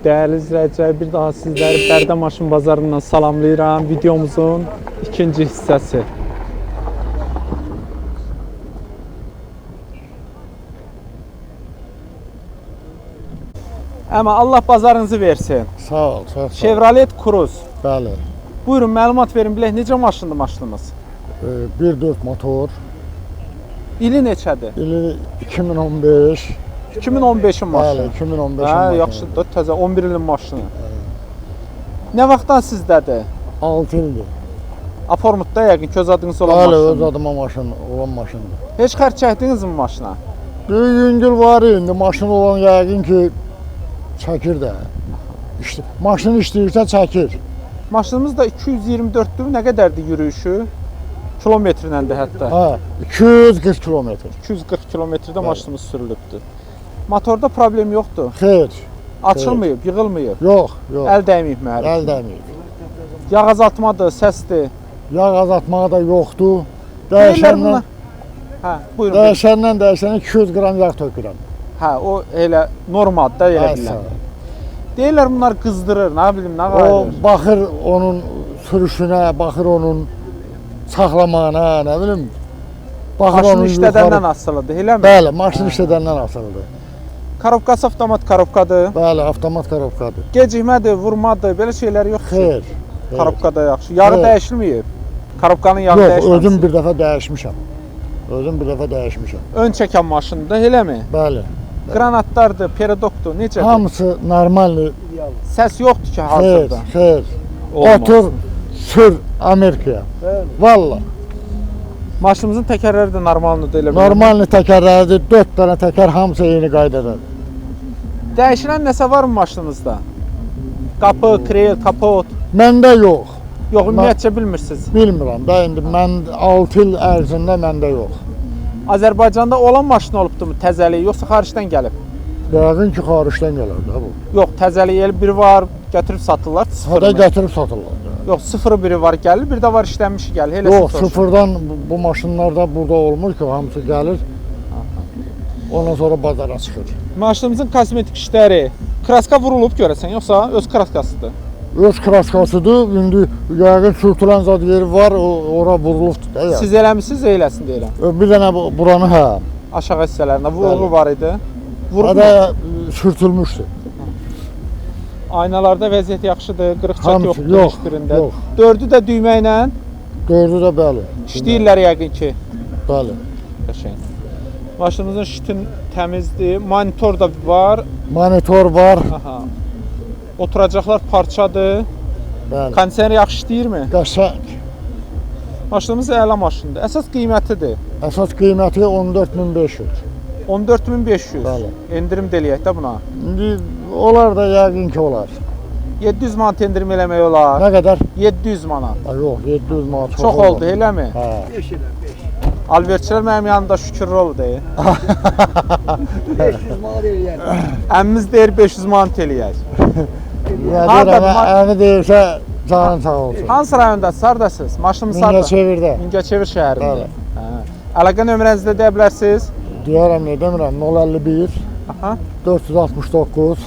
Değerli izləyicilər, bir daha sizləri Bərdə Maşın Bazarından salamlayıram. Videomuzun ikinci hissəsi. Amma Allah bazarınızı versin. Sağ ol, sağ ol. Chevrolet Cruze. Bəli. Buyurun, məlumat verin bilək, necə maşındır maşınımız? 1.4 motor. İli neçədir? İli 2015. 2015-in maşını. Bəli, 2015-in Hə, maşını. yaxşıdır, təzə 11 ilin maşını. Nə vaxtdan sizdədir? 6 ildir. Aformutda yəqin ki, öz adınız olan Bəli, maşın. öz adıma olan maşındır. Heç xərc çəkdinizmi maşına? Böyük yüngül var indi, maşın olan yəqin ki çəkir də. İşte, maşın işləyirsə çəkir. Maşınımız da 224'dür. Nə qədərdir yürüyüşü? Kilometrləndir hətta. Hə, 240 kilometr. 240 kilometrdə maşınımız sürülübdür. Motorda problem yoxdur. Xeyr. Açılmayıb, yığılmayıb. Yox, yox. Əl dəyməyib mühərrik. Əl dəməyib. Yağ azaltmadır, səsdir. Yağ azaltmağı da yoxdur. Deyirlər bunlar. Hə, buyurun. Dəyişəndən 200 qram yağ tökürəm. Hə, o elə normaldır da elə bilən. Deyirlər bunlar qızdırır, nə bilim, nə qayırır. O baxır onun sürüşünə, baxır onun saxlamağına, nə bilim. Maşın işlədəndən asılıdır, eləmi? Bəli, maşın işlədəndən asılıdır. Korobkası avtomat korobkadır. Bəli, avtomat korobkadır. Gecikmədir, vurmadır, belə şeylər yoxdur. Xeyr. Korobkada yaxşı. Yağı dəyişilməyib. Korobkanın yağı dəyişilməyib. dəyişilməyib. Yox, özüm bir dəfə dəyişmişəm. Özüm bir dəfə dəyişmişəm. Ön çəkən maşındır, eləmi? Bəli. Qranatlardır, perodokdur, necədir? Hamısı normaldır. Səs yoxdur ki, hazırda. Xeyr. Olmaz. Otur, sür Amerikaya. Valla. Maşınımızın təkərləri də normaldır, elə mi? Normalni təkərləridir, 4 dənə təkər hamısı eyni qaydadadır. Dəyişilən nəsə var mı maşınınızda? Qapı, krel, kapot? Məndə yox. Yox, ümumiyyətcə bilmirsiniz. Bilmirəm da, indi mən 6 il ərzində məndə yox. Azərbaycanda olan maşın olubdur mu təzəli, yoxsa xaricdən gəlib? Yəqin ki, xaricdən gələr də bu. Yox, təzəli el biri var, götürüb satırlar, sıfırını. Hədə gətirib satırlar. Yox, sıfırı biri var gəlir, bir də var işlənmişi gəlir. Elə yox, sıfırdan bu maşınlar da burada olmur ki, hamısı gəlir. Ondan sonra bazara çıxır. Maşınımızın kosmetik işləri, kraska vurulub görəsən, yoxsa öz kraskasıdır? Öz kraskasıdır, indi yəqin sürtülən zad yeri var, ora vurulubdur da ya. Siz eləmisiniz, eyləsin deyirəm. Bir dənə buranı hə. Aşağı hissələrində vurğu var idi. Hədə sürtülmüşdür. Aynalarda vəziyyət yaxşıdır, qırıq-çat yoxdur yox, hiçbirində. Yox. Dördü də düymə ilə? Dördü də bəli. İşləyirlər yəqin ki. Bəli. Qəşəng. Maşınımızın şitin təmizdir, monitor da var. Monitor var. Aha. Oturacaqlar parçadır. Bəli. Kondisioner yaxşı işləyirmi? Qəşəng. Maşınımız əla maşındır. Əsas qiymətidir. Əsas qiyməti 14.500. 14.500. Bəli. Endirim də eləyək də buna. İndi olar da yəqin ki olar. 700 manat endirim eləmək olar. Nə qədər? 700 manat. Yox, 700 manat Çox oldu, eləmi? Hə. Alverçilər mənim yanımda şükürlü oldu. 500 manat eləyər. Əmmimiz deyir 500 manat eləyək. Deyirəm, əmi deyirsə canın sağ olsun. Hansı rayondasınız, hardasınız? Maşınımız harda? Mingəçevirdə. Mingəçevir şəhərində. Bəli. Əlaqə nömrənizi də deyə bilərsiniz? Deyərəm, nə demirəm, 051 Aha. 469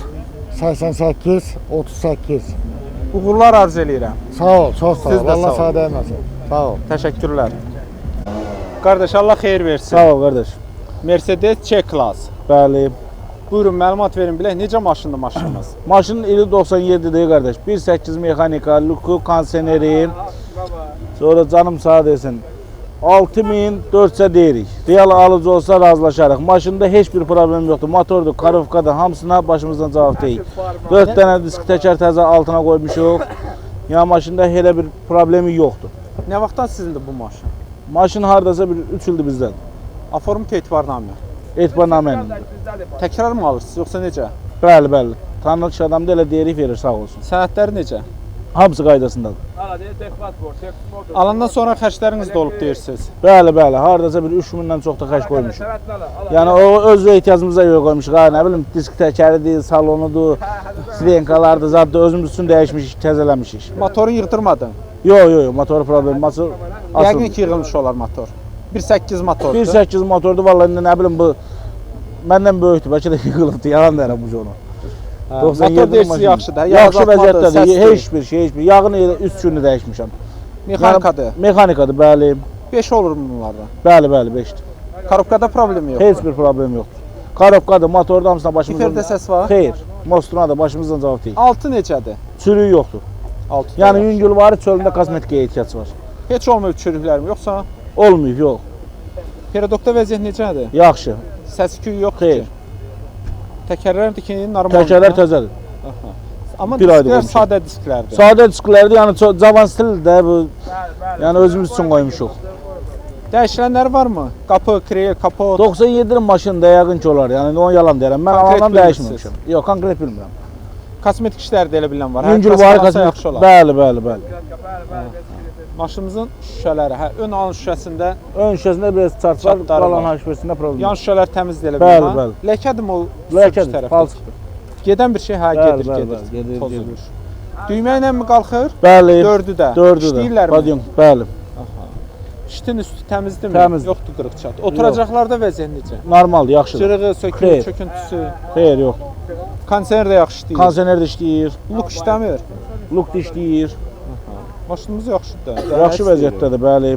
88 38. Uğurlar arzu eləyirəm. Sağ ol, çox sağ Siz ol. də Allah sağ sağ olun. dəyməsin. Sağ ol. Təşəkkürlər. Qardaş, Allah xeyir versin. Sağ ol qardaş. Mercedes C-Class. Bəli. Buyurun, məlumat verin bilək, necə maşındır maşınımız? Maşının ili 97'dir qardaş. 1.8 mexanika, luku, konseneri. Sonra canım sağ desin. 6400'e deyirik. Real alıcı olsa razılaşarıq. Maşında heç bir problem yoxdur. Motordur, karovkadır, hamısına başımızdan cavab deyil. 4 dənə disk təkər təzə altına qoymuşuq. Yəni maşında elə bir problemi yoxdur. Nə vaxtdan sizindir bu maşın? Maşın hardasa bir 3 ildir bizdən. Aformut etibarnamə. Etibarnamə ilə. Təkrar mı alırsınız, yoxsa necə? Bəli, bəli. Tanınıq adam da elə deyirik verir, sağ olsun. Sənədləri necə? Hamısı qaydasındadır. Alandan sonra xərcləriniz də olub deyirsiniz. Bəli, bəli. Hardasa bir 3000-dən çox da xərc qoymuşuq. Yəni o öz ehtiyacımıza görə qoymuşuq. Ha, nə bilim, disk təkəridir, salonudur, sirenkalardır, zaddır, özümüz üçün dəyişmişik, təzələmişik. Motorun yığdırmadın? Yox, motor problemi asıl. Yəqin ki, yığılmış olar motor. 1.8 motordur. 1.8 motordur, vallahi nə bilim bu məndən böyükdür, bəlkə də yığılıbdır, yalan deyirəm bu onu. Motor deyirsiz yaxşıdır. Yaxşı Azaltmadır, vəziyyətdədir. səsdir. Heç bir şey, heç bir. Yağını elə 3 gündə dəyişmişəm. Mexanikadır. Yəni, mexanikadır, bəli. 5 olur mu bunlardan? Bəli, bəli, 5-dir. Korobkada problem yox. Heç bir problem yoxdur. Korobkadır, motorda hamısına başımızdan... Diferdə səs var? Xeyr, mostuna da başımızdan cavab deyil. Altı necədir? Çürüyü yoxdur. Altı. Yəni yüngül var, çölündə kosmetikaya ehtiyac var. Heç olmuyor çürüklərim yoxsa? Olmayıb, yox. Perodokda vəziyyət necədir? Yaxşı. Səs küyü yoxdur Xeyr. ki. Təkərlər dikini normal. Təkərlər təzədir. Amma bir ayda disklər qoymuşam. sadə disklərdir. Sadə disklərdir, yəni çox cavan stildir də bu. Yəni özümüz üçün qoymuşuq. Dəyişilənləri varmı? Qapı, krel, kapot. 97-nin maşınında yəqin ki olar. Yəni onu yalan deyirəm. Mən Konkret alandan bilmirsiniz. dəyişməmişəm. Yox, konkret bilmirəm. Kosmetik işlər də elə bilən var. Yüngül Hər var, kəs kosmetik. yaxşı olar. Bəli, bəli, bəli. Maşınımızın şüşələri, ön alın şüşəsində Ön şüşəsində biraz çarx var, Çatları qalan var. HPS-ində problem yan yox. şüşələr təmizdir elə Bəli, bilən. bəli. Ləkədir mi o? Ləkədir, tərəfdə? palçıqdır. Gedən bir şey hə Bəli, gedir, bəli, gedir. bəli, gedir, Toz gedir. olur. Düymə ilə mi qalxır? Bəli. Dördü də. Dördü də. İşləyirlərmi? Badyon, bəli. Şitin üstü təmizdir mi? Təmizdir. Yoxdur qırıq çat. Oturacaqlarda vəziyyət necə? Normaldır, yaxşıdır. Cırığı, söküntü, Xeyr. çöküntüsü. Xeyr, yox. Kondisioner də yaxşı işləyir. Kondisioner də işləyir, Luk işləmir. luk da işləyir. Maşınımız yaxşıdır. Yaxşı vəziyyətdədir, bəli.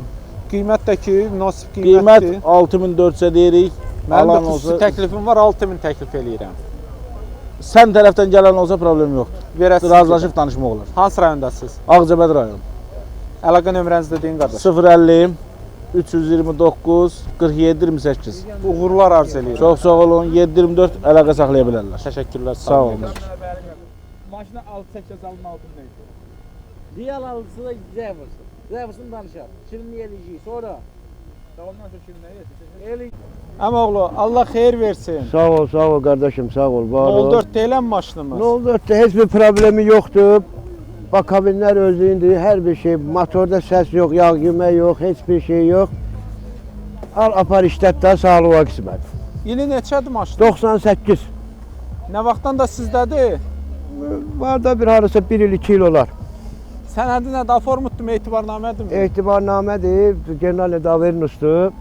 Qiymət də ki, münasib Qiymət qiymətdir. 6400-ə deyirik. Mənim də Alan xüsusi olsa, təklifim var, 6000 təklif eləyirəm. sən tərəfdən gələn olsa problem yoxdur. Verəsiz. Razılaşıb danışmaq olar. Hansı rayondasınız? Ağcabəd rayon. Əlaqə nömrənizi də deyin qardaş. 050 329 47 28. Uğurlar arz eləyirəm. Çox sağ olun. 724 əlaqə saxlaya bilərlər. Təşəkkürlər. Sağ olun. Maşına 6-8 alın altında idi. Real alıcısı da Zeverson. Zeverson danışar. Şimdi eləyəcək. Sonra Ondan sonra şimdi nə yetir? Əmoğlu, Allah xeyir versin. Sağ ol kardeşim, sağ ol. Var ol. 04 deyilən maşınımız. 04'te hiçbir problemi yoktu. Bakabinler özlüğündü, her bir şey. Motorda ses yok, yağ yeme yok, hiçbir şey yok. Al apar işlet daha sağlığa kısmet. İli neçədir maşın? 98. Nə vaxtdan da sizdədir? Var da bir harasa 1 il 2 yıl olar. Sənədi nədir? Formutdur mu, etibarnamədir mi? İtibarnamedir, genel edaverin üstü.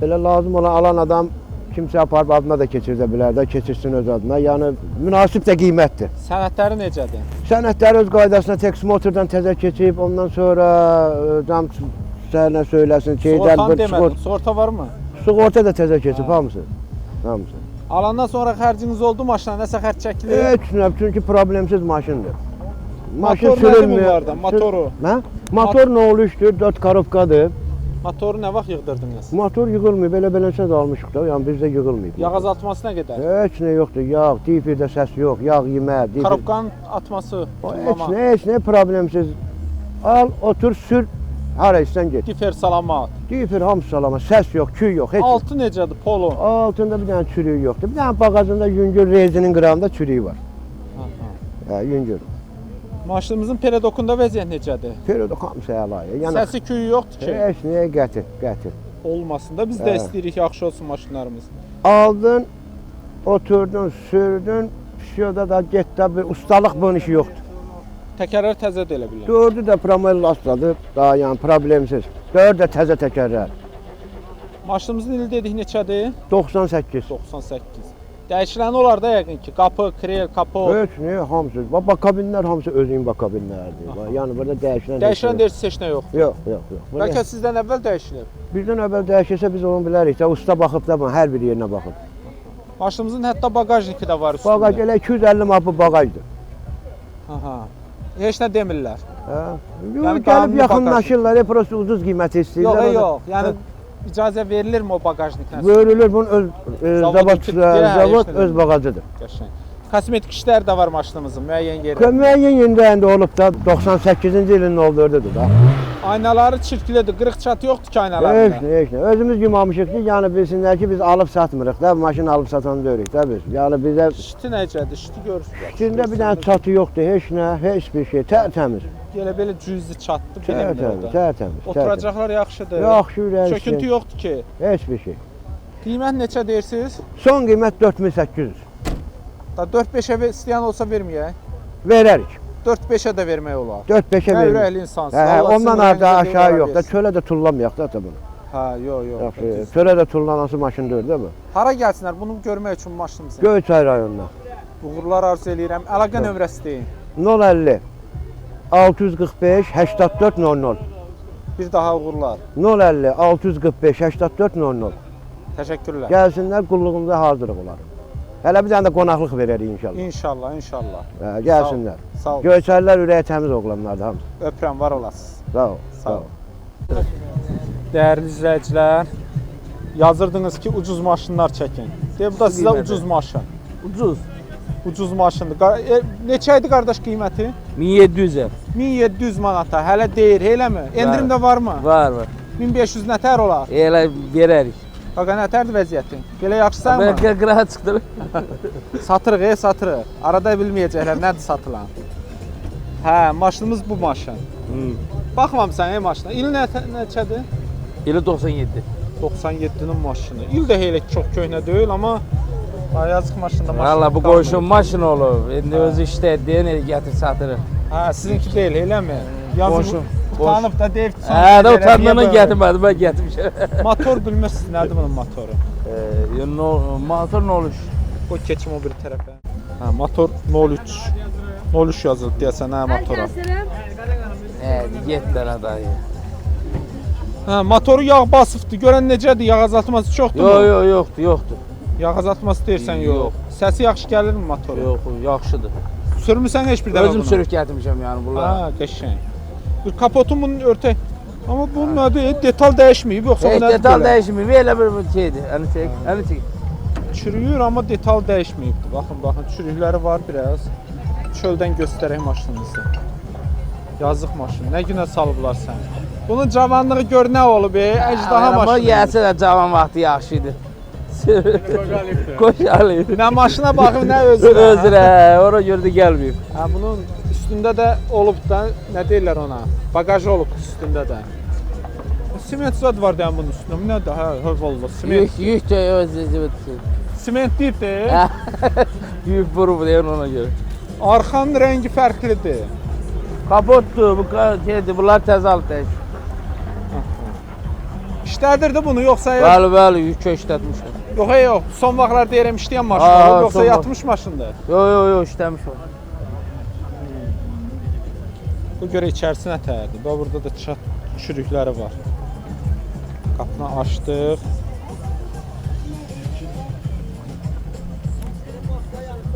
Böyle lazım olan alan adam kimse aparıp adına da keçirdə bilər də, keçirsin öz adına. Yəni münasib də qiymətdir. Sənədləri necədir? Sənədlər öz qaydasına Tex Motordan təzə keçib, ondan sonra cam sənə söyləsin Sığortanı demədim. Sığorta var mı? Sığorta da təzə keçib hamısı. Hamısı. Alandan sonra xərciniz oldu maşına, nəsə xərc çəkilir? Heç nə, çünki problemsiz maşındır. Motor nədir bunlardan? Motoru? Hə? Motor nə oluşdur? 4 korobkadır. Motoru nə vaxt yığdırdınız? Motor yığılmıyor, belə də almışıq da, yəni bizdə yığılmıyor. Yağ azaltması nə qədər? Heç nə yoxdur, yağ, difirdə səs yox, yağ yemə, difir. Korobkanın atması, Heç nə problemsiz. Al, otur, sür, hara istən get. difer salamat. Difir hamısı salama, səs yox, küy yox, heç. Altı necədir? Polo. Altında bir dənə çürüyü yoxdur. Bir dənə bağacında yüngül rezinin qırağında çürüyü var. Hə, yüngül. Maşınımızın peredokunda vəziyyət necədir? Period hamısı əlayə. Yəni Səsi küyü yoxdur ki. heç nəyə gətir. Olmasın da biz də istəyirik yaxşı olsun maşınlarımız. Aldın, oturdun, sürdün, pişiyoda da getdə bir ustalıq bunun işi yoxdur. Təkərlər təzədir elə bilən. Dördü də promel lastadır, daha yəni problemsiz. Dörd də təzə təkərlər. Maşınımızın ili dedik neçədir? 98. 98. Dəyişiləni olar da yəqin ki, qapı, krel, kapot. Heç nə, hamısı. Bakabinlər hamısı özünün bakabinlərdir. Yəni burada dəyişilən. Dəyişilən deyirsiz heç nə yox. Yox. Bəlkə sizdən əvvəl dəyişilib. Birdən əvvəl dəyişirsə biz onu bilərik də. Usta baxıb da hər bir yerinə baxıb. Maşınımızın hətta bagajniki də var üstündə. Bagaj elə 250 manat bu bagajdır. Aha. Heç nə demirlər. Hə? Yəni Yəni, gəlib qanuni yaxınlaşırlar, prosta ucuz qiymət istəyirlər. Yox. Yəni icazə verilirmi o bagajnikdən? Verilir bunun öz zavod heç nə öz bagajıdır. Qəşəng. Kosmetik işlər də var maşınımızın müəyyən yerində. Müəyyən yerində olub da 98-ci ilin olduğudur da. Aynaları çirklidir, qırıq çatı yoxdur ki aynalarında. Heç nə. Özümüz yumamışıq ki, yəni bilsinlər ki, biz alıb satmırıq da, maşın alıb satan deyirik də biz. Yəni bizə Şiti necədir? Şiti görürsünüz. içində bir dənə çatı yoxdur, heç bir şey, tərtəmiz. Elə belə cüzi çatdı bilimdə. Tərtəmiz. Oturacaqlar yaxşıdır. Yaxşı ürək. Çöküntü yoxdur ki. Heç bir şey. Qiymət neçə deyirsiniz? Son qiymət 4800. Da 4-5-ə istəyən olsa verməyək. Verərik. 4-5-ə də vermək olar. 4-5-ə Nə veririk. ürəkli insansın. Hə, Allah ondan sizin artıq ürəyinizə aşağı göre yox da, versin. çölə də tullamayaq da bunu. Hə, yox. Çölə də tullanası maşın deyil, değil mi? Hara gəlsinlər bunu görmək üçün maşınımızı? Göyçay rayonuna. Uğurlar arzu eləyirəm. Əlaqə nömrəsi deyin. 050 645 84 00. Bir daha uğurlar. 050 645 84 00. Təşəkkürlər. Gəlsinlər, qulluğumuza hazırıq onların. Hələ bir dənə də qonaqlıq verərik inşallah. İnşallah, inşallah. Gəlsinlər. Sağ ol. Görsəllər ürəyi təmiz oğlanlardır hamısı. Öpürəm, var olasınız. Sağ ol. Sağ ol. Dəyərli izləyicilər, yazırdınız ki, ucuz maşınlar çəkin. Bu da sizə ucuz maşın. Ucuz. Ucuz maşındır. Neçə idi qardaş qiyməti? 1700'e. 1700 manata. Hələ deyir, eləmi? Endirimdə varmı? Var. 1500 nətər olar? Elə verərik. Qaqa, nətərdir vəziyyətin? Belə yaxşısan mı? Mən qırağa çıxdım. Satırıq, satırıq. Arada bilməyəcəklər, nədir satılan? Hə, maşınımız bu maşın. Baxmamısan maşına. İl neçədir? İli 97. 97-nin maşını. İl də elə çox köhnə deyil, amma yazıq maşında maşın. Valla bu qoşun maşın olub. İndi özü işlətdiyin gətir satırıq. Hə, sizinki deyil, eləmi? Qoşun. Utanıb da deyib. Hə, də utandığını gətirmədim, mən gətirmişəm. Motor bilmirsiniz, nədir bunun motoru? Motor nə olur? O keçim o bir tərəfə. Hə, motor 03. 03 yazılıb deyəsən, hə, motora. Get dənə dayı. Hə, motoru yağ basıbdır. Görən necədir? Yağ azaltması çoxdur mu? Yoxdur. Yağ azaltması deyirsən, yox. Səsi yaxşı gəlirmi motoru? Yox, yaxşıdır. Sürmüsən heç bir dəfə bunu? Özüm sürüb gətirmişəm yəni bunlar. Ha, qəşəng. Bir kapotun bunun örtək. Amma bunun nədir? Detal dəyişməyib, yoxsa bu nədir? Detal dəyişmir, elə bir şeydir. Əli çək. Çürüyür, amma detal dəyişməyibdir. Baxın, çürükləri var biraz. Çöldən göstərək maşınınızı. Yazıq maşın. Nə günə salıblar sən? Bunun cavanlığı gör nə olub, əcdaha maşını. Amma gəlsə də cavan vaxtı yaxşı idi. Qoşalıyım. Nə maşına baxıb, nə özünə. Özünə, ora görə də gəlməyib. Hə, bunun üstündə də olub da, nə deyirlər ona? Bagaj olub üstündə də. Siment zad var deyən bunun üstündə. Bu nədir? Hə, vallah, siment. Yük də özü. Siment deyir. Yük vurub deyən ona görə. Arxanın rəngi fərqlidir. Kapotdur, bu şeydir, bunlar təzə alıb dəyişir. İşlədirdi bunu, yoxsa yox? Bəli, yük işlətmişəm. Yox, son vaxtlar deyirəm işləyən maşın, yoxsa yatmış maşındır? Yox, işləmiş o. Bu görə içərisinə təyərdir. Burada da çürükləri var. Qapını açdıq.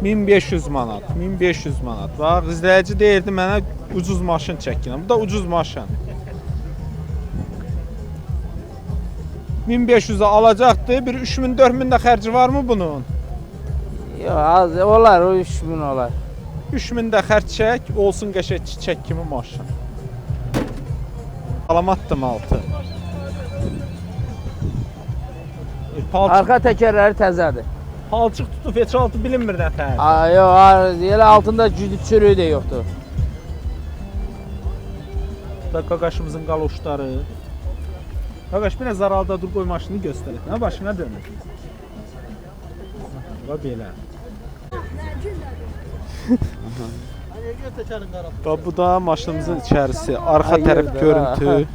1500 manat, 1500 manat. Bax, izləyici deyirdi mənə ucuz maşın çəkin. Bu da ucuz maşın. 1500-ə alacaqdı. Bir 3000-4000 də xərci varmı bunun? Yox, az olar, o 3000 olar. 3000 də xərc çək, olsun qəşəng çiçək kimi maşın. Alamatdım altı. Arxa təkərləri təzədir. Palçıq tutub heç altı bilinmir nətər. Yox, elə altında çürüyü də yoxdur. Da qaqaşımızın qaloşları. Qaqaş biraz aralıda dur, qoy maşını göstərək. Nə başına dönür? Bax belə. Bax bu da maşınımızın içərisi, arxa tərəf görüntü.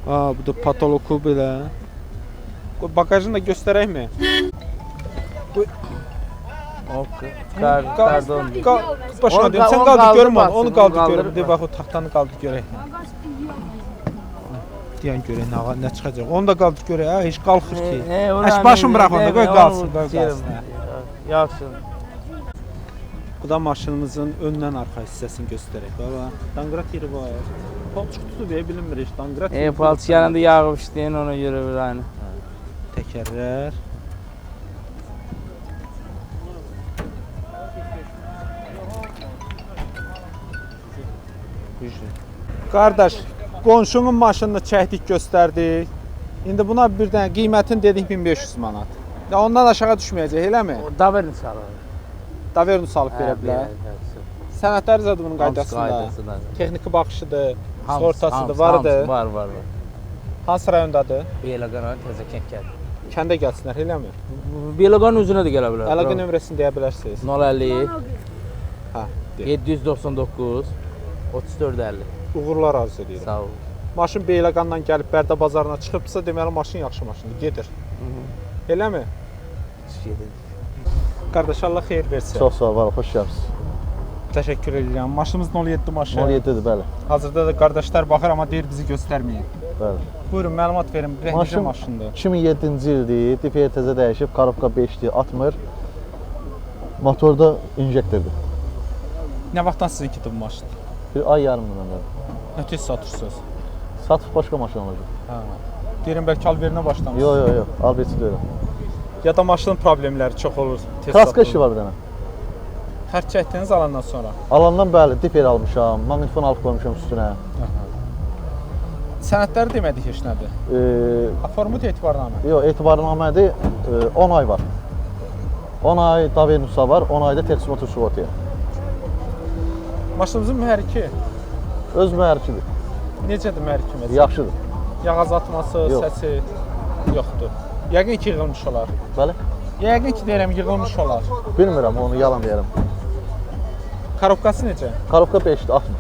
Bu da patoloku belə. Bagajını da göstərəkmi? Pardon. Başına deyim, sən qaldı görmə onu qaldı görüm. Deyək, bax o taxtanı qaldı görək. Deyən görək nə çıxacaq. Onu da qaldı görək, heç qalxır ki. Heç başını bırax onda, qoy qalsın. Yaxşı. Bu da maşınımızın öndən arxa hissəsini göstərək. Baba, danqırat yeri var. Palçıq tutub bilinmir heç danqırat yeri. Palçıq yanında yağıb işləyən ona görə bir aynı. Təkərlər. Qardaş, qonşunun maşınını çəkdik, göstərdik. İndi buna bir dənə qiymətini dedik 1500 manat. Ondan aşağı düşməyəcək, eləmi? Daverni salır. Daverni salıb verə bilər. Sənədlər zadı bunun qaydasında. Texniki baxışıdır, sortasıdır, vardır. Var. Hansı rayondadır? Beyləqan təzə kənd gəlir. Kəndə gəlsinlər, eləmi? Beyləqanın üzünə də gələ bilər. Əlaqə nömrəsini deyə bilərsiniz. 050 Hə, 799 3450. Uğurlar arzu edirəm. Sağ ol. Maşın Beyləqandan gəlib Bərdə bazarına çıxıbsa, deməli maşın yaxşı maşındır, gedir. Eləmi? Qardaş Allah xeyir versin. Çox sağ ol, var, xoş gəlmisiniz. Təşəkkür edirəm. Maşınımız 07 maşın. 17-dir, bəli. Hazırda da qardaşlar baxır amma deyir bizi göstərməyin. Bəli. Buyurun məlumat verin. Necə Maşın maşındır? 2007-ci ildir, difer təzə dəyişib, karobka 5-dir, atmır. Motorda injektordur. Nə vaxtdan sizinkidir bu maşın? Bir ay yarımdan əvvəl. Nə tez satırsınız? Satıb başqa maşın alacaq. Hə. Deyirəm bəlkə alverinə başlamışsınız. Yox, albeçi deyirəm. Ya da maşının problemləri çox olur. Kraska işi var bir dənə. Xərc çəkdiniz alandan sonra. Alandan bəli, difer almışam, maqnitofon alıb qoymuşam üstünə. Sənədləri demədik heç nədir. Formut etibarnamə. Yox, etibarnamədir, 10 ay var. 10 ay Davenusa var, 10 ayda Texmotor Sugortaya. Maşınımızın mühərriki Öz mühərrikidir, necədir mühərrikimiz? yaxşıdır. Yağ azaltması, Yox. səsi yoxdur. Yəqin ki yığılmış olar. Bəli? Yəqin ki deyirəm yığılmış olar. Bilmirəm, onu yalan deyərəm. Korobkası necə? Karobka 5-dir, 60.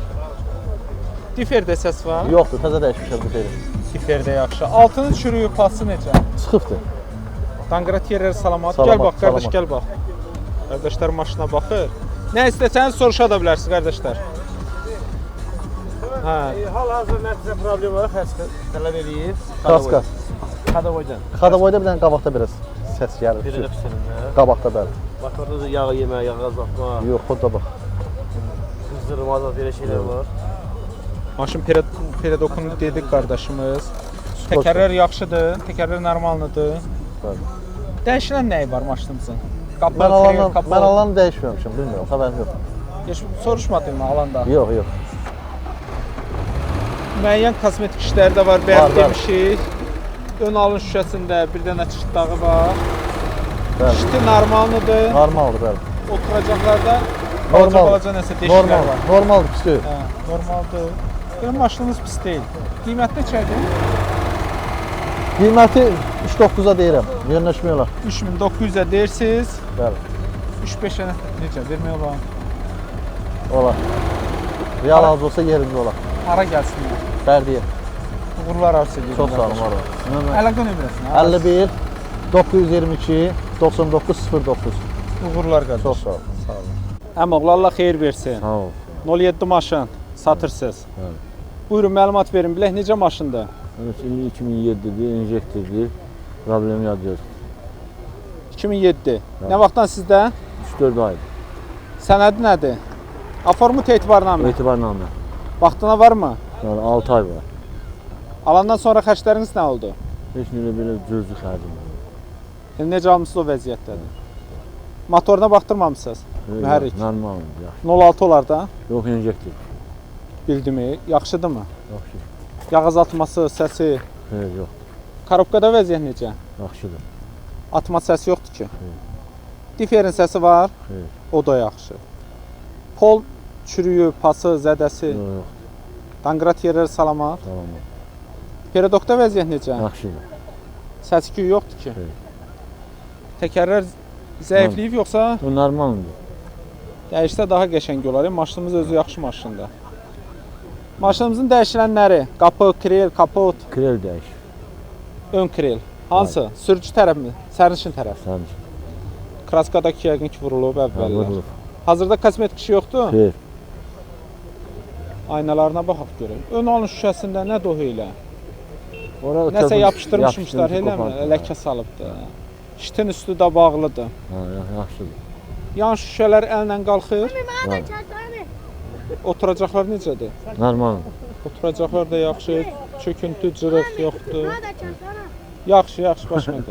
Diferdə səs var. Yoxdur, təzə dəyişmişəm diferi. Diferdə yaxşı. Altının çürüyü pası necə? Çıxıbdır. Danqrat yerləri salamat. Salamat, Gəl bax qardaş, salamat. gəl bax. Qardaşlar maşına baxır. Nə istəsəniz soruşa da bilərsiniz qardaşlar. Hə, Hal-hazırda bizə problem var, xərc tələb eləyir. Kraska. Xadavoydan. Xadavoyda bir dənə qabaqda biraz səs gəlir. Bir də pişirinlər. Qabaqda bəli. Motorda da yağ yemək, yağ azaltma, Yox, xodda bax. qızdırma da belə şeylər var. maşın pedokunu dedik qardaşımız. Təkərlər yaxşıdır, təkərlər normaldır. Bəli. Dəyişilən nəyi var maşınımızın? Qapı, Mən krel, alandan, kapot. mən alanı dəyişməmişəm, bilmirəm, xəbərim yox. Heç soruşmadın mı alanda? Yox, yox. Müəyyən kosmetik işləri də var, bəyan Var, var. demişik. Ön alın şüşəsində bir dənə çıxdağı var. Bəli. Şiti normaldır. Normaldır, bəli. Oturacaqlarda Normal. balaca nəsə deşiklər Normal, var. normaldır, pis deyil. Hə, normaldır. Benim maşınımız pis deyil. Qiymətli çəkdir. Qiyməti 3.9-a deyirəm, yönləşmək olar. 3900-ə deyirsiniz. Bəli, 3-5-ə necə vermək olar? olar. Real az olsa yerində olar. Ara gəlsinlər. Fərdiyə. Uğurlar arzu edirəm. Çox sağ olun, var olun. Nömrə Əlaqə nömrəsini. 51 922 9909. Uğurlar qardaş. Çox sağ olun. Sağ olun. Əmoğlu Allah xeyir versin. Sağ ol. 07 maşın satırsınız. Bəli. Buyurun məlumat verin. Bilək necə maşındır? 2007'dir, enjektordir. Problem yazıyor. 2007. Nə vaxtdan sizdə? 3-4 ay. Sənədi nədir? Aformut etibarnamə. Etibarnamə. Vaxtına varmı? Yani 6 ay var. Alandan sonra xərcləriniz nə oldu? Heç nə belə cüzdü xərcim. Necə almısınız o vəziyyətdədir? Motoruna baxdırmamısınız? Mühərrik. Normal, yaxşı. 06 olar da. Yox, enjektor. Bildimi? Yaxşıdırmı? Yaxşı. Yağ azaltması, səsi, Xeyr, yox. korobkada vəziyyət necə? Yaxşıdır. Atma səsi yoxdur ki. Diferin səsi var, Xeyr. o da yaxşı. Pol çürüyü, pası, zədəsi, Yox, yox. danqrat yerləri salamat. Tamam. Peredokda vəziyyət necə? Yaxşıdır. Səs-küy yoxdur ki. Xeyr. Təkərlər zəifləyib yoxsa O normaldır. dəyişsə daha qəşəng olar. Maşınımız özü yaxşı maşındır. Maşınımızın dəyişilənləri, qapı, krel, kapot, Krel dəyiş. ön krel. Hansı? Sürücü tərəfmi? Sərnişin tərəf. Sənin. Kraskadakı yəqin ki vurulub əvvəllər. Vurulub. Hazırda kosmetik işi yoxdur. Xeyr. Aynalarına baxaq görək. Ön alın şüşəsində nə dohu ilə? Ora Nəsə yapışdırmışmışlar, yapışdırmışı eləmi? qopardılar. Ləkə salıbdı. Şitin üstü də bağlıdır. Ha, yaxşıdır. Yan şüşələr əllə qalxır. Var. Oturacaqlar necədir? Normal. Oturacaqlar da yaxşı, çöküntü, cırıq yoxdur. Yaxşı, yaxşı başqadır.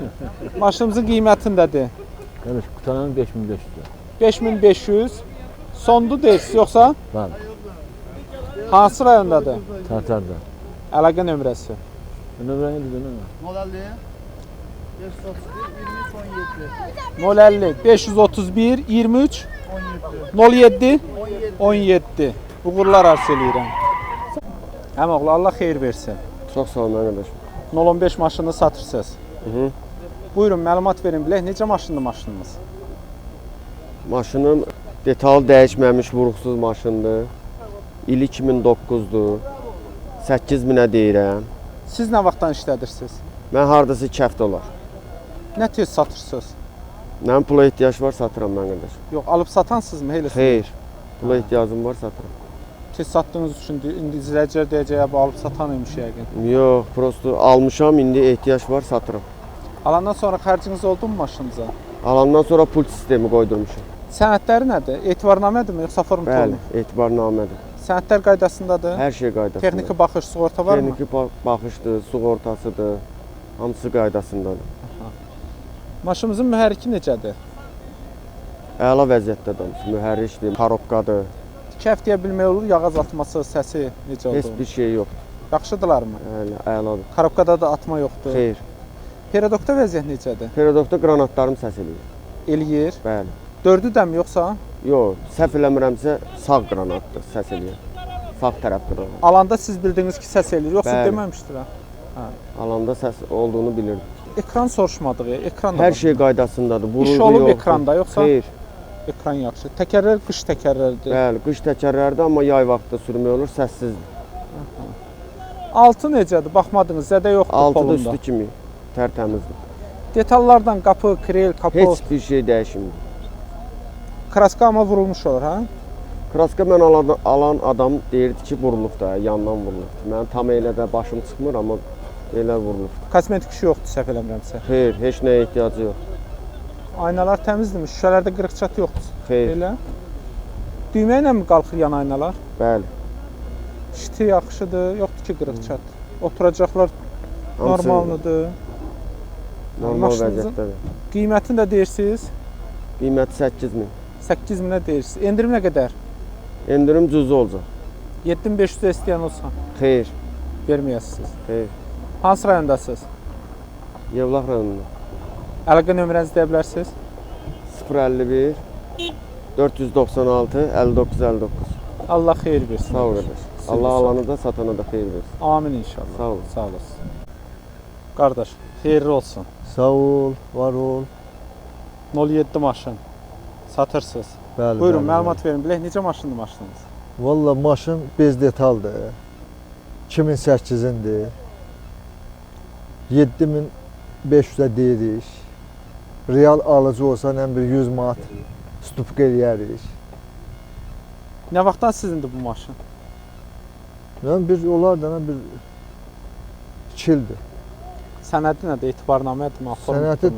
Maşınımızın qiymətindədir. Qardaş, qutanan 5500 lira. 5500. Sondu deyirsiz, yoxsa Var. hansı rayondadır? Tartarda. Əlaqə nömrəsi. Nömrəni bilirəm. 050 531 23 17 17. Uğurlar arz eləyirəm. Əmoğlu Allah xeyir versin. Çox sağ olun qardaş. 015 maşını satırsınız. Hı. Buyurun məlumat verin bilək necə maşındır maşınınız? Maşınım detal dəyişməmiş vuruqsuz maşındır. İli 2009-dur. 8000-ə deyirəm. Siz nə vaxtdan işlədirsiniz? Mən hardasa 2 həftə olar. Nə tez satırsınız? Nə pula ehtiyac var satıram mən qardaş. Yox, alıb satansınızmı? Elə Xeyr. Pula ehtiyacım var satıram. tez satdığınız üçün indi izləyicilər deyəcək bu alıb satan imiş yəqin. Yox, prosto almışam, indi ehtiyac var satıram. Alandan sonra xərciniz oldu mu maşınınıza? Alandan sonra pul sistemi qoydurmuşam. Sənədləri nədir? Etibarnamədirmi yoxsa form Bəli, pulu? etibarnamədir. Sənədlər qaydasındadır. Hər şey qaydasında. Texniki baxış, sığorta varmı? Texniki baxışdır, sığortasıdır. Hamısı qaydasındadır. Maşınımızın mühərriki necədir? Əla vəziyyətdədir. Mühərrikdir, korobkadır. İki həftəyə bilmək olur, yağ azaltması, səsi necə oldu? Heç bir şey yoxdur. Yaxşıdırlarmı? Bəli, əladır. Korobkada da atma yoxdur. Xeyr. Perodokda vəziyyət necədir? Perodokda qranatlarım səs eləyir. Eləyir. Bəli. Dördüdəmi yoxsa? Yox, səhv eləmirəmsə sağ qranatdır, səs eləyir. Sağ tərəf qranat. Alanda siz bildiniz ki, səs eləyir, yoxsa Bəli. deməmişdir ha? Alanda səs olduğunu bilirdim. Ekran soruşmadıq, ekran da Hər var. şey qaydasındadır. İş Burulğu olub yoxdur. ekranda, yoxsa? Xeyr. Ekran yaxşı. Təkərlər qış təkərlərdir. Bəli, qış təkərlərdə, amma yay vaxtı sürmək olur, səssizdir. Altı necədir? Baxmadınız, zədə yoxdur Altı da polunda. üstü kimi tərtəmizdir. Detallardan qapı, krel, kapot, Heç bir şey dəyişmir. kraska amma vurulmuş olur, hə? Kraska mən alan adam deyirdi ki, vurulub da, yandan vurulub. Mənim tam elə də başım çıxmır, amma elə vurulub. Kosmetik işi yoxdur, səhv eləmirəmsə. Xeyr, heç nəyə ehtiyacı yox. Aynalar təmizdirmi? Şüşələrdə qırıq-çat yoxdur. Xeyr, Elə. Düymə ilə mi qalxır yan aynalar? bəli. Şiti yaxşıdır, yoxdur ki qırıq-çat. Oturacaqlar Hamısı normaldır. Normal Maşınınızın- vəziyyətdədir. Qiymətini də deyirsiniz, Qiyməti 8000. 8000-ə deyirsiniz. Endirim nə qədər? Endirim cüzi olacaq. 7500-ə istəyən olsa Xeyr, verməyəsiniz. xeyr. Hansı rayondasınız? Yevlax rayonunda. Əlaqə nömrənizi deyə bilərsiniz? 051 496 59 59. Allah xeyir versin. Sağ ol qardaş. Allah alanı da satana da xeyir versin. Amin inşallah. Sağ ol. Sağ olasın. Qardaş, xeyirli olsun. Sağ ol, var ol. 07 maşın satırsınız. Bəli. Buyurun, bəli, məlumat verin. Bilək necə maşındır maşınınız? bəli. Valla maşın bez detaldır. 2008-indir. 7500-ə deyirik. Real alıcı olsa nə bir 100 manat stupq eləyərik. Nə vaxtdan sizindir bu maşın? Yəni bir olar da bir 2 ildir. Sənədi nədir? Etibarnamədir mi? Sənəti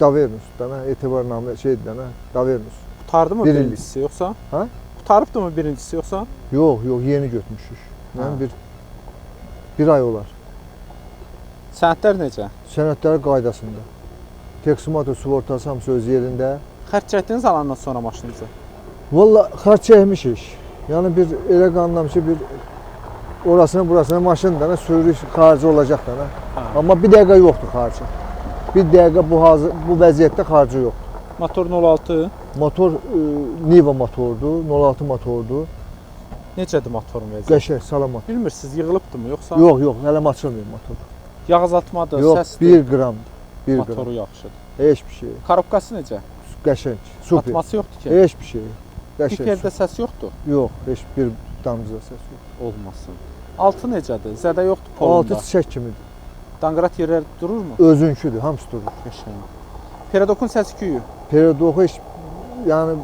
davermiş, dana etibarnamə şeydir, dana davermiş. Qutardı mı bir il. birincisi yoxsa? Ha? Qutarıbdı mı birincisi yoxsa? Yox, yox, yeni götürmüşük. Ha. Yəni bir ay olar. Sənədlər necə? Sənədləri qaydasında. Teksimatı, sığortası hamısı öz yerində. Xərc çəkdiniz alandan sonra maşınınızı? Valla xərc çəkmişik. Yəni bir elə qanlam ki, bir orasına burasına maşın da sürüş xarici olacaq da. Ha. Amma bir dəqiqə yoxdur xarici. Bir dəqiqə bu vəziyyətdə xarici yoxdur. Motor 06. Motor Niva motordur, 06 motordur. Necədir motorun vəziyyəti? Qəşəng, salamat. Bilmirsiniz, yığılıbdımı yoxsa? Yox, yox, hələ açılmır motor. Yağ azaltmadır, Yox, səsdir. 1 qramdır. 1 qram. Motoru yaxşıdır. Heç bir şey. Korobkası necə? Qəşəng, super. Atması yoxdur ki. Heç bir şey. Qəşəng. Diperdə səs yoxdur. Yox, heç bir damcıda səs yox. Olmasın. Altı necədir? Zədə yoxdur polunda. Altı çiçək kimidir. Danqrat yerlər dururmu? Özünküdür, hamısı durur. Qəşəng. Perodokun səsi küyü. Periyodu heç yəni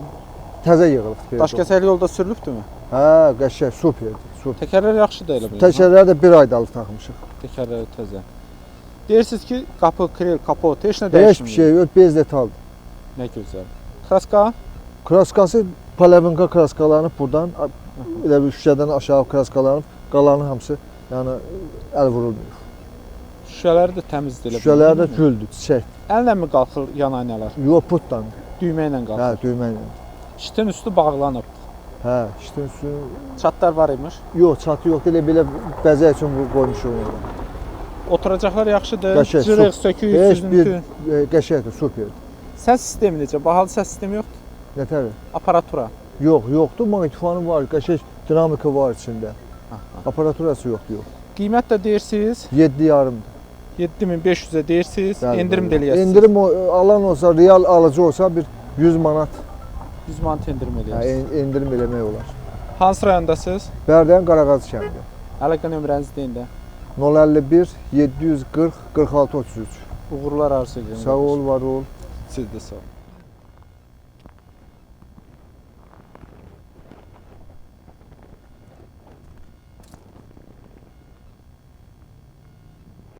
təzə yığılıb periyod. Daşkəsəli yolda sürülübdürmü? Hə, qəşəng, superdir. Super. Təkərlər yaxşıdır elə bilirəm. Təkərləri də 1 ayda alıb taxmışıq. Təkərləri təzə. Deyirsiniz ki, qapı, krel, kapot, heç nə Heç dəyişmir. bir şey yox, bez detaldır. Nə gözəl. Kraska? Kraskası Palavinka kraskalanıb buradan elə bir şüşədən aşağı kraskalanıb, qalanı hamısı yəni əl vurulmuyor. Şüşələri də təmizdir elə Şüşələri də bilirəm. güldür, çiçək. Əllə mi qalxır yan aynalar? Yox, putdan. Düymə ilə Hə, qalxır. düymə ilə. Şitin üstü bağlanıb. Hə, işte üstü Çatlar var imiş. yox, çatı yoxdur, elə belə bəzək üçün bu qoymuşuq onu. Oturacaqlar yaxşıdır. Qəşəng, Cırıq, sökük, Heç bir süzüntü. qəşəngdir, superdir. Səs sistemi necə? Bahalı səs sistemi yoxdur. Nətər? Aparatura. Yox, yoxdur, maqnitofanı var, qəşəng dinamika var içində. Aparaturası yoxdur, yox. Qiymət də deyirsiniz 7,5-dır. 7500-ə deyirsiniz. Bəli, Endirim bəli. də eləyəsiniz. Endirim alan olsa, real alıcı olsa bir 100 manat 100 manat endirim hə, eləyəsiniz. endirim eləmək olar. Hansı rayondasınız? Bərdəyin Qaraqaz kəndi. Əlaqə nömrənizi deyin də. 051 740 46 33. Uğurlar arzu edirəm. Sağ ol, var ol. Siz də sağ olun.